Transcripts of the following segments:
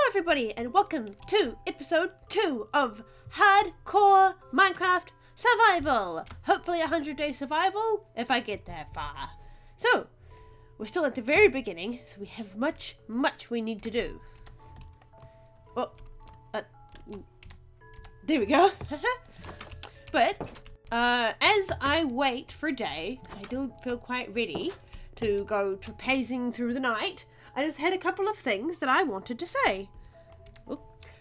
everybody, and welcome to episode 2 of Hardcore Minecraft Survival. Hopefully 100-day survival, if I get that far. So, we're still at the very beginning, so we have much we need to do. Oh, there we go. But, as I wait for day, because I don't feel quite ready to go trapezing through the night, I just had a couple of things that I wanted to say.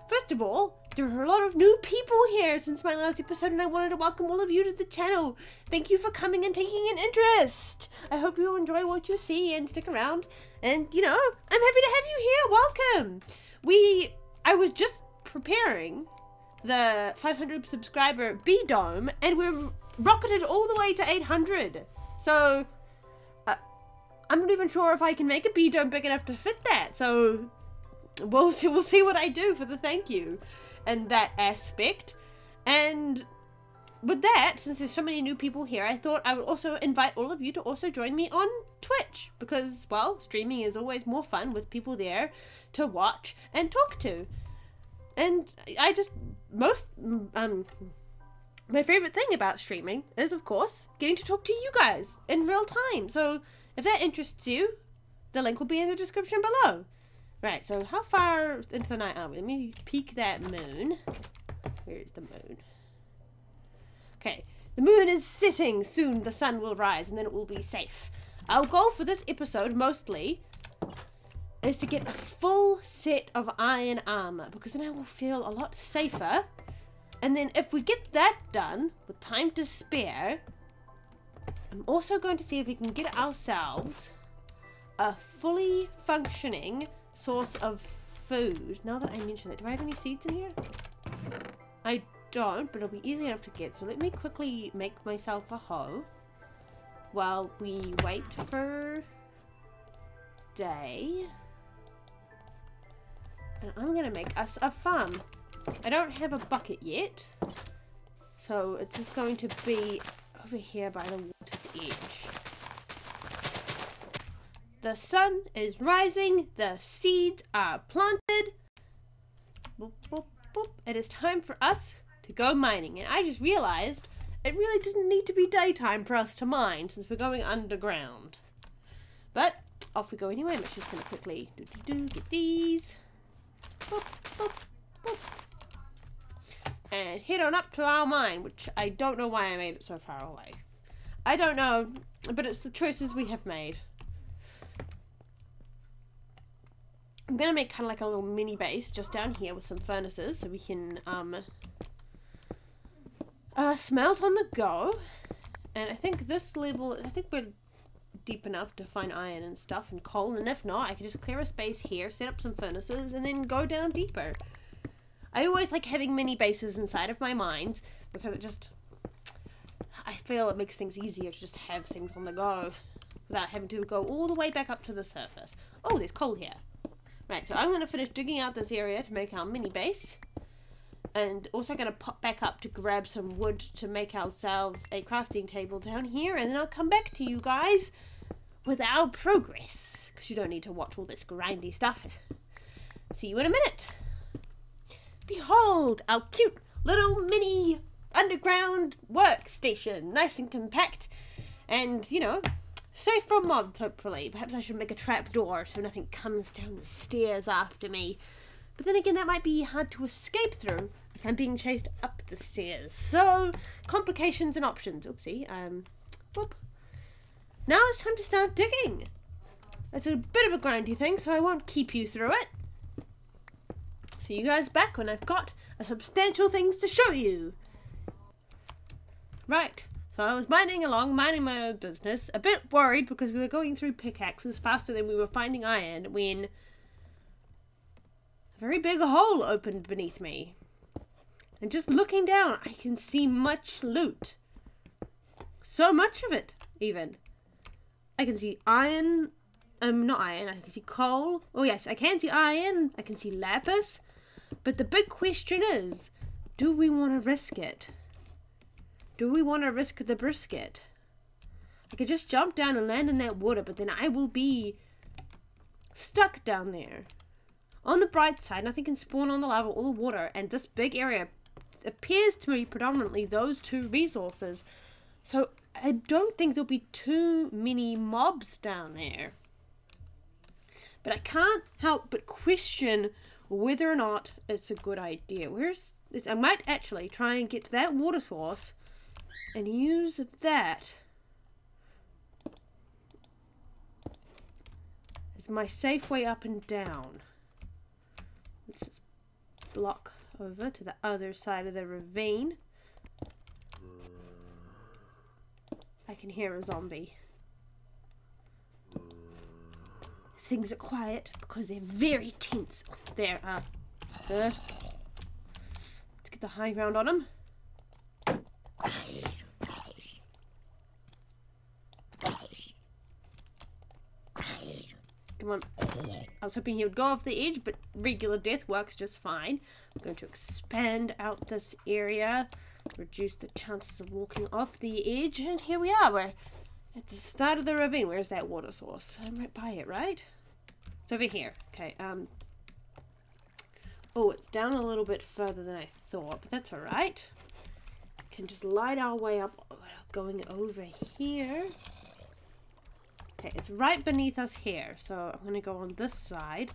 First of all, there are a lot of new people here since my last episode, and I wanted to welcome all of you to the channel. Thank you for coming and taking an interest. I hope you enjoy what you see and stick around. And, you know, I'm happy to have you here. Welcome. I was just preparing the 500 subscriber B-Dome, and we're rocketed all the way to 800. So, I'm not even sure if I can make a B-Dome big enough to fit that. So, we'll see what I do for the thank you and that aspect. And with that, since there's so many new people here, I thought I would also invite all of you to also join me on Twitch, because, well, streaming is always more fun with people there to watch and talk to. And I just, my favorite thing about streaming is, of course, getting to talk to you guys in real time. So if that interests you, the link will be in the description below. Right, so how far into the night are we? Let me peek that moon. Where is the moon? Okay, the moon is setting. Soon the sun will rise and then it will be safe. Our goal for this episode, mostly, is to get a full set of iron armor, because then I will feel a lot safer. And then if we get that done, with time to spare, I'm also going to see if we can get ourselves a fully functioning source of food. Now that I mention it, do I have any seeds in here? I don't, but it'll be easy enough to get. So let me quickly make myself a hoe while we wait for day. And I'm gonna make us a farm. I don't have a bucket yet, so it's just going to be over here by the water's edge. The sun is rising, the seeds are planted. Boop, boop, boop. It is time for us to go mining. And I just realized it really didn't need to be daytime for us to mine, since we're going underground. But off we go anyway. I'm just going to quickly get these. Boop, boop, boop. And head on up to our mine, which I don't know why I made it so far away. I don't know, but it's the choices we have made. I'm going to make kind of like a little mini base just down here with some furnaces, so we can smelt on the go. And I think this level, I think we're deep enough to find iron and stuff and coal, and if not, I can just clear a space here, set up some furnaces, and then go down deeper. I always like having mini bases inside of my mines, because it just, I feel it makes things easier to just have things on the go without having to go all the way back up to the surface. Oh, there's coal here. Right, so I'm going to finish digging out this area to make our mini base. And also going to pop back up to grab some wood to make ourselves a crafting table down here. And then I'll come back to you guys with our progress, because you don't need to watch all this grindy stuff. See you in a minute. Behold, our cute little mini underground workstation. Nice and compact. And, you know, safe from mobs, hopefully. Perhaps I should make a trap door so nothing comes down the stairs after me. But then again, that might be hard to escape through if I'm being chased up the stairs. So, complications and options. Oopsie. Whoop. Now it's time to start digging. It's a bit of a grindy thing, so I won't keep you through it. See you guys back when I've got a substantial things to show you. Right. So I was mining along, minding my own business, a bit worried because we were going through pickaxes faster than we were finding iron, when a very big hole opened beneath me. And just looking down, I can see much loot. So much of it, even. I can see iron, not iron, I can see coal. Oh yes, I can see iron, I can see lapis. But the big question is, do we want to risk it? Do we want to risk the brisket? I could just jump down and land in that water, but then I will be stuck down there. On the bright side, nothing can spawn on the lava or the water, and this big area appears to be predominantly those two resources. So I don't think there'll be too many mobs down there. But I can't help but question whether or not it's a good idea. I might actually try and get to that water source and use that as my safe way up and down. Let's just block over to the other side of the ravine. I can hear a zombie. Things are quiet because they're very tense. There. Let's get the high ground on them. Come on. I was hoping he would go off the edge, but regular death works just fine. I'm going to expand out this area, reduce the chances of walking off the edge, and here we are. We're at the start of the ravine. Where's that water source? I'm right by it, right? It's over here. Okay, oh, it's down a little bit further than I thought, but that's alright. Can just light our way up, going over here. Okay, it's right beneath us here, so I'm going to go on this side.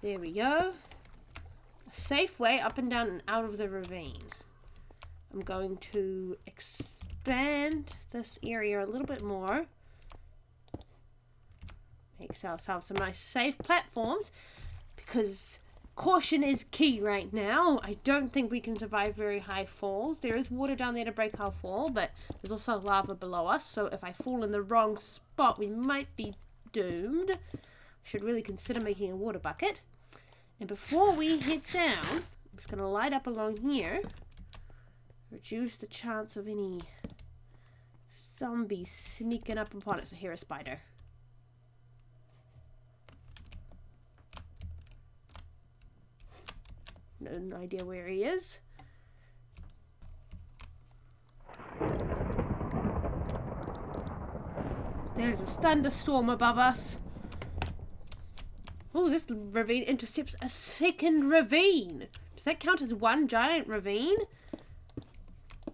There we go. A safe way up and down and out of the ravine. I'm going to expand this area a little bit more. Make ourselves some nice safe platforms, because caution is key right now. I don't think we can survive very high falls. There is water down there to break our fall, but there's also lava below us, so if I fall in the wrong spot, we might be doomed. I should really consider making a water bucket. And before we head down, I'm just going to light up along here. Reduce the chance of any zombies sneaking up upon us. I hear a spider. No idea where he is. There's a thunderstorm above us. Oh, this ravine intercepts a second ravine. Does that count as one giant ravine?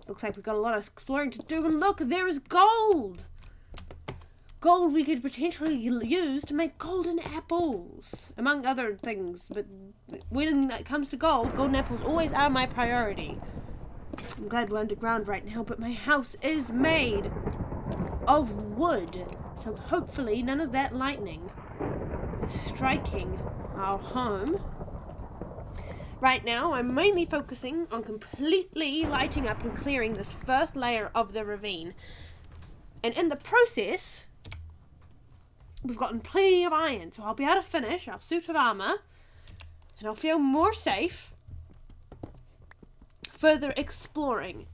Looks like we've got a lot of exploring to do. And look, there is gold. Gold we could potentially use to make golden apples, among other things. But when it comes to gold, golden apples always are my priority. I'm glad we're underground right now, but my house is made of wood. So hopefully none of that lightning is striking our home. Right now, I'm mainly focusing on completely lighting up and clearing this first layer of the ravine. And in the process, we've gotten plenty of iron, so I'll be able to finish our suit of armor, and I'll feel more safe further exploring.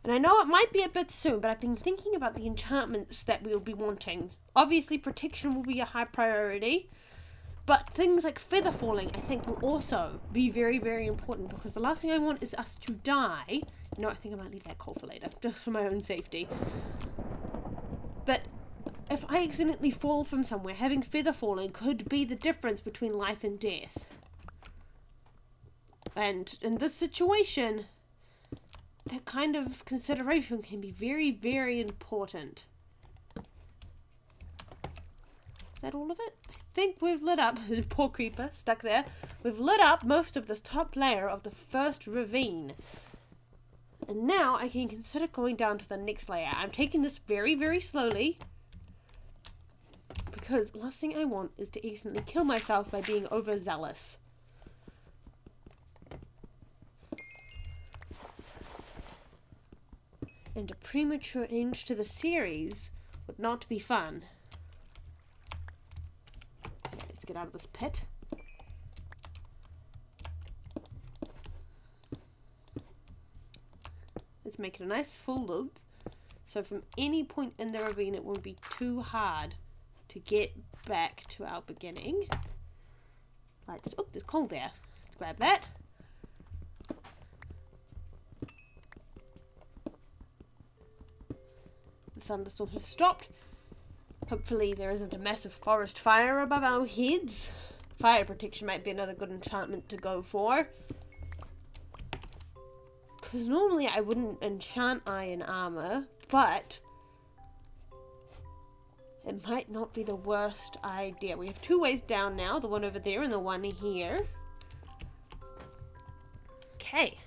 And I know it might be a bit soon, but I've been thinking about the enchantments that we'll be wanting. Obviously, protection will be a high priority, but things like feather falling, I think, will also be very, very important, because the last thing I want is us to die. No, I think I might leave that coal for later, just for my own safety. But if I accidentally fall from somewhere, having feather falling could be the difference between life and death. And in this situation, that kind of consideration can be very, very important. Is that all of it? I think we've lit up, the poor creeper stuck there, we've lit up most of this top layer of the first ravine. And now I can consider going down to the next layer. I'm taking this very, very slowly, because the last thing I want is to accidentally kill myself by being overzealous. And a premature end to the series would not be fun. Okay, let's get out of this pit. Let's make it a nice full loop, so from any point in the ravine it won't be too hard to get back to our beginning. Right, oh, there's coal there. Let's grab that. The thunderstorm has stopped. Hopefully there isn't a massive forest fire above our heads. Fire protection might be another good enchantment to go for. Because normally I wouldn't enchant iron armor, but it might not be the worst idea. We have 2 ways down now, the one over there and the one here. Okay,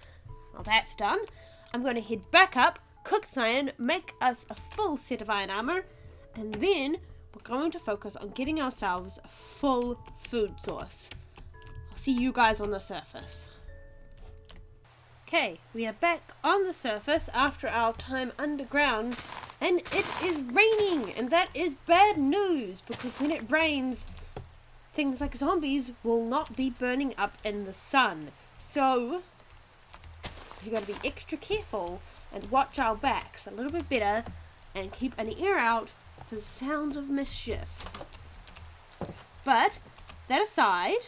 well that's done. I'm going to head back up, cook some iron, make us a full set of iron armor, and then we're going to focus on getting ourselves a full food source. I'll see you guys on the surface. Okay, we are back on the surface after our time underground, and it is raining, and that is bad news, because when it rains, things like zombies will not be burning up in the sun. So, we've got to be extra careful and watch our backs a little bit better, and keep an ear out for sounds of mischief. But, that aside,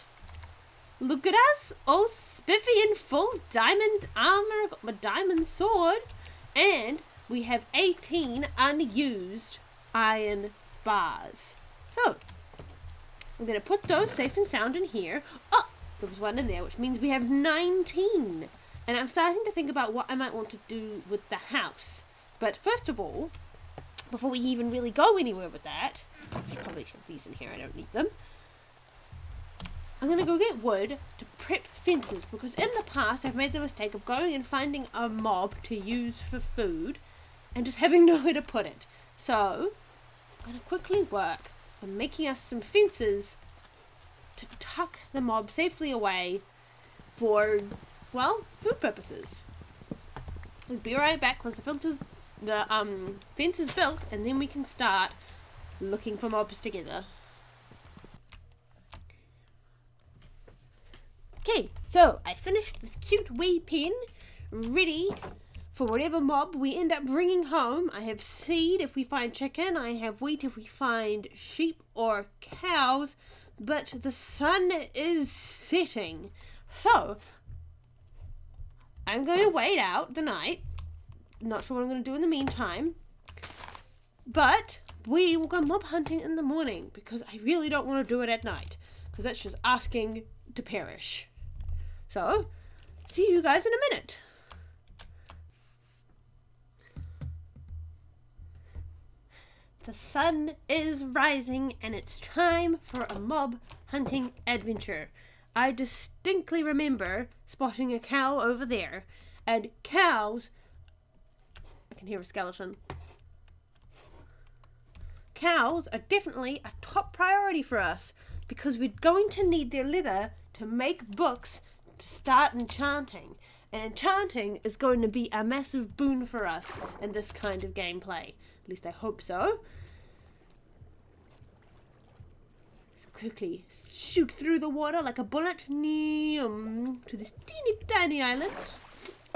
look at us, all spiffy in full diamond armor. Got my diamond sword. And we have 18 unused iron bars. So, I'm going to put those safe and sound in here. Oh, there was one in there, which means we have 19. And I'm starting to think about what I might want to do with the house. But first of all, before we even really go anywhere with that, I should probably shove these in here, I don't need them. I'm going to go get wood to prep fences, because in the past I've made the mistake of going and finding a mob to use for food and just having nowhere to put it. So, I'm going to quickly work on making us some fences to tuck the mob safely away for, well, food purposes. We'll be right back once the fence is built, and then we can start looking for mobs together. Okay, so I finished this cute wee pen, ready for whatever mob we end up bringing home. I have seed if we find chicken, I have wheat if we find sheep or cows, but the sun is setting. So, I'm going to wait out the night. Not sure what I'm going to do in the meantime, but we will go mob hunting in the morning, because I really don't want to do it at night, because that's just asking to perish. So, see you guys in a minute. The sun is rising and it's time for a mob hunting adventure. I distinctly remember spotting a cow over there, and cows... I can hear a skeleton. Cows are definitely a top priority for us, because we're going to need their leather to make books to start enchanting. And enchanting is going to be a massive boon for us in this kind of gameplay. At least I hope so. Let's quickly shoot through the water like a bullet to this teeny tiny island.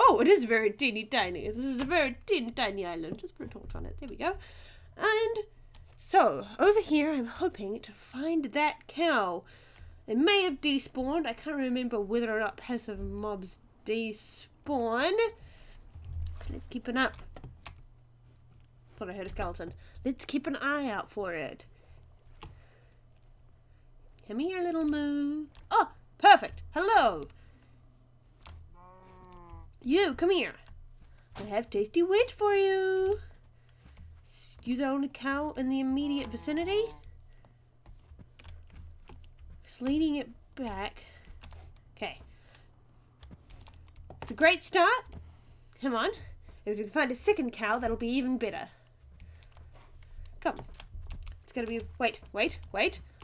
Oh, it is very teeny tiny. This is a very teeny tiny island. Just put a torch on it. There we go. And so, over here I'm hoping to find that cow. It may have despawned. I can't remember whether or not passive mobs despawn. Let's keep an eye. Thought I heard a skeleton. Let's keep an eye out for it. Come here, little moo. Oh, perfect. Hello. You, come here. I have tasty wheat for you. You the only cow in the immediate vicinity? Just leading it back. Okay. It's a great start. Come on. If you can find a second cow, that'll be even better. Come. It's gonna be... Wait.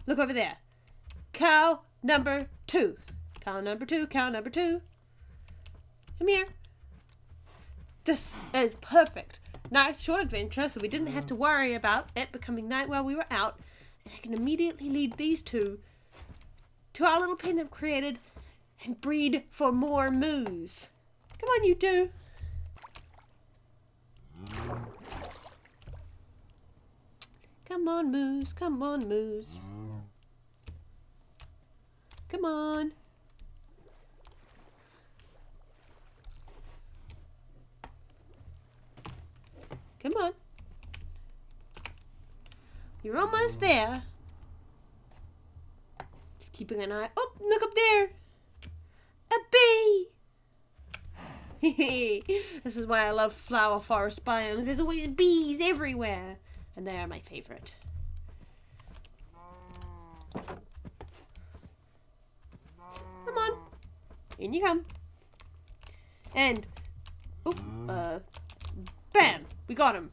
Look over there. Cow number 2. Cow number 2. Cow number 2. Come here. This is perfect. Nice short adventure, so we didn't have to worry about it becoming night while we were out. And I can immediately lead these two to our little pen that I've created and breed for more moos. Come on, you two. Come on, moos. Come on, moos. Come on. Come on. You're almost there. Just keeping an eye. Oh, look up there. A bee. This is why I love flower forest biomes. There's always bees everywhere. And they are my favorite. Come on. In you come. And, bam! We got him.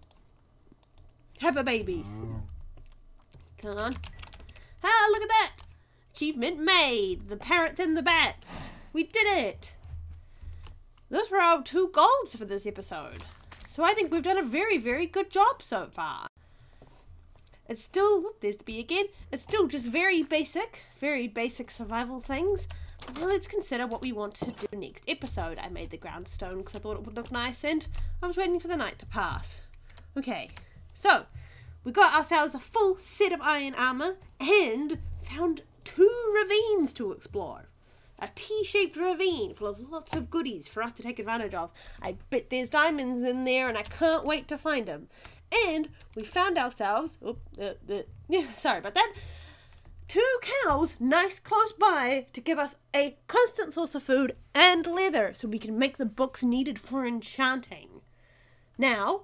Have a baby. Come on. Ah, look at that. Achievement made. The parrots and the bats. We did it. Those were our 2 goals for this episode. So I think we've done a very, very good job so far. It's still, there's the bee again. It's still just very basic survival things. Now let's consider what we want to do next episode. I made the ground stone because I thought it would look nice and I was waiting for the night to pass. Okay, so we got ourselves a full set of iron armor and found 2 ravines to explore. A T-shaped ravine full of lots of goodies for us to take advantage of. I bet there's diamonds in there and I can't wait to find them. And we found ourselves, sorry about that, 2 cows nice close by to give us a constant source of food and leather so we can make the books needed for enchanting. Now,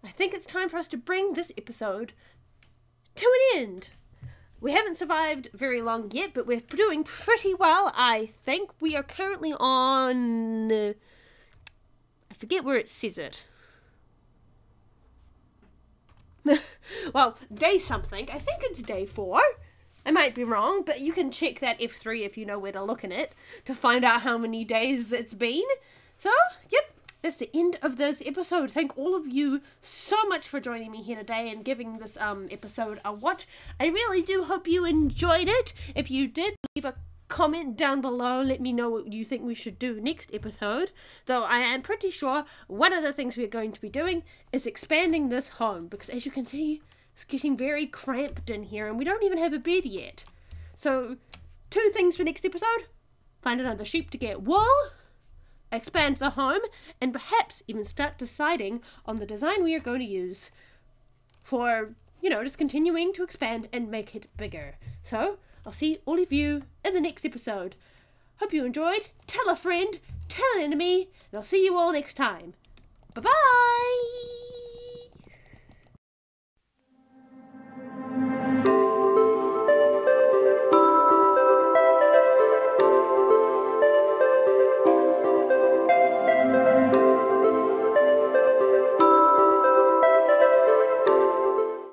I think it's time for us to bring this episode to an end. We haven't survived very long yet, but we're doing pretty well, I think. We are currently on, I forget where it says it. Well, day something. I think it's day 4. I might be wrong, but you can check that F3 if you know where to look in it to find out how many days it's been. So, yep, that's the end of this episode. Thank all of you so much for joining me here today and giving this episode a watch. I really do hope you enjoyed it. If you did, leave a comment down below. Let me know what you think we should do next episode. Though I am pretty sure one of the things we're going to be doing is expanding this home. Because as you can see, it's getting very cramped in here and we don't even have a bed yet. So, 2 things for next episode. Find another sheep to get wool. Expand the home. And perhaps even start deciding on the design we are going to use for, you know, just continuing to expand and make it bigger. So, I'll see all of you in the next episode. Hope you enjoyed. Tell a friend, tell an enemy, and I'll see you all next time. Bye-bye!